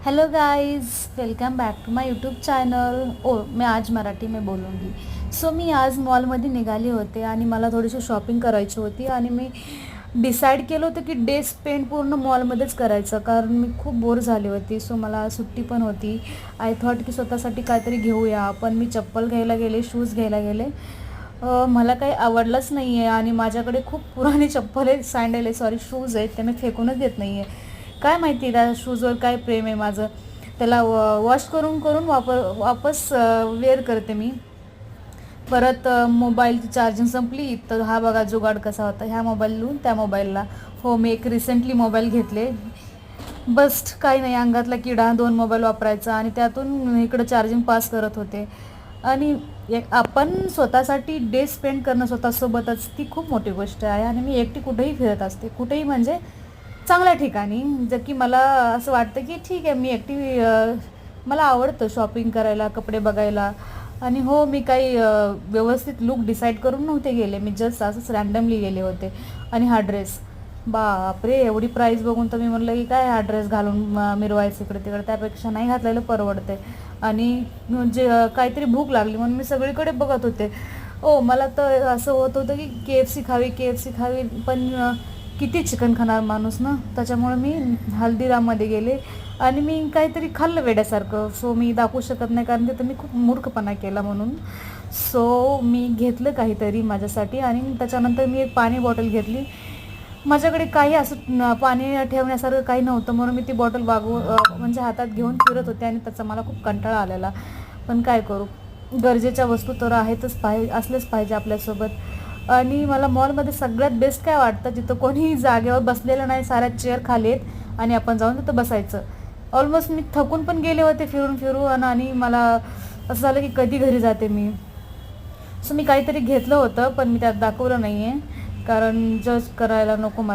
Hello guys, welcome back to my YouTube channel. मैं आज मराठी में बोलूँगी. मी आज मॉलमध्ये निघाले होते आणि मला थोडीशी शॉपिंग करायची होती आणि मी डिसाईड केलं होतं की डे स्पेंड पूर्ण मॉलमध्येच करायचं, कारण मी खूप बोर झाली होती. मला सुट्टी पण होती. आय थॉट की स्वतःसाठी काहीतरी घेऊया. पण मी चप्पल घ्यायला गेले, शूज घ्यायला गेले. मला काही आवडलंच नाही आहे आणि माझ्याकडे खूप पुराणी चप्पल आहे, सँडल आहे, सॉरी शूज आहेत, ते मी फेकूनच देत नाही आहे. काय माहिती त्या शूजवर काय प्रेम आहे माझं. त्याला वॉश करून करून वापस वेअर करते मी. परत मोबाईलची चार्जिंग संपली तर हा बघा जुगाड कसा होता, ह्या मोबाईलवरून त्या मोबाईलला. हो, मी एक रिसेंटली मोबाईल घेतले. बस काही नाही, अंगातला किडा, 2 मोबाईल वापरायचा आणि त्यातून इकडं चार्जिंग पास करत होते. आणि एक आपण स्वतःसाठी डे स्पेंड करणं स्वतःसोबतच, ती खूप मोठी गोष्ट आहे. आणि मी एकटी कुठेही फिरत असते, कुठेही म्हणजे चांगल्या ठिकाणी. जर की मला असं वाटतं की ठीक आहे, मी एकटी मला आवडतं शॉपिंग करायला, कपडे बघायला. आणि हो, मी काही व्यवस्थित लूक डिसाईड करून नव्हते गेले, मी जस्ट असंच रँडमली गेले होते. आणि हा ड्रेस, बापरे, एवढी प्राईस बघून तर मी म्हटलं की काय हा ड्रेस घालून मिरवायचं इकडे तिकडे, त्यापेक्षा नाही घातलेलं परवडते. आणि जे काहीतरी भूक लागली म्हणून मी सगळीकडे बघत होते. मला तर असं होत होतं की KFC खावी, KFC खावी. पण किती चिकन खाणार माणूस ना, त्याच्यामुळे मी हल्दीराममध्ये गेले आणि मी काहीतरी खाल्लं वेड्यासारखं. मी दाखवू शकत नाही, कारण तिथं मी खूप मूर्खपणा केला म्हणून. मी घेतलं काहीतरी माझ्यासाठी आणि त्याच्यानंतर मी एक पाणी बॉटल घेतली. माझ्याकडे काही असं पाणी ठेवण्यासारखं काही नव्हतं, म्हणून मी ती बॉटल म्हणजे हातात घेऊन फिरत होते आणि त्याचा मला खूप कंटाळा आलेला. पण काय करू, गरजेच्या वस्तू तर आहेतच, असलेच पाहिजे आपल्यासोबत. आणि मला मॉलमध्ये सगळ्यात बेस्ट काय वाटतं, जिथं कोणी जागेवर बसलेलं नाही, साऱ्या चेअर खाली आहेत आणि आपण जाऊन तिथं बसायचं. ऑलमोस्ट मी थकून पण गेले होते फिरून फिरून आणि मला असं झालं की कधी घरी जाते मी. मी काहीतरी घेतलं होतं, पण मी त्यात दाखवलं नाही आहे, कारण जज करायला नको मला.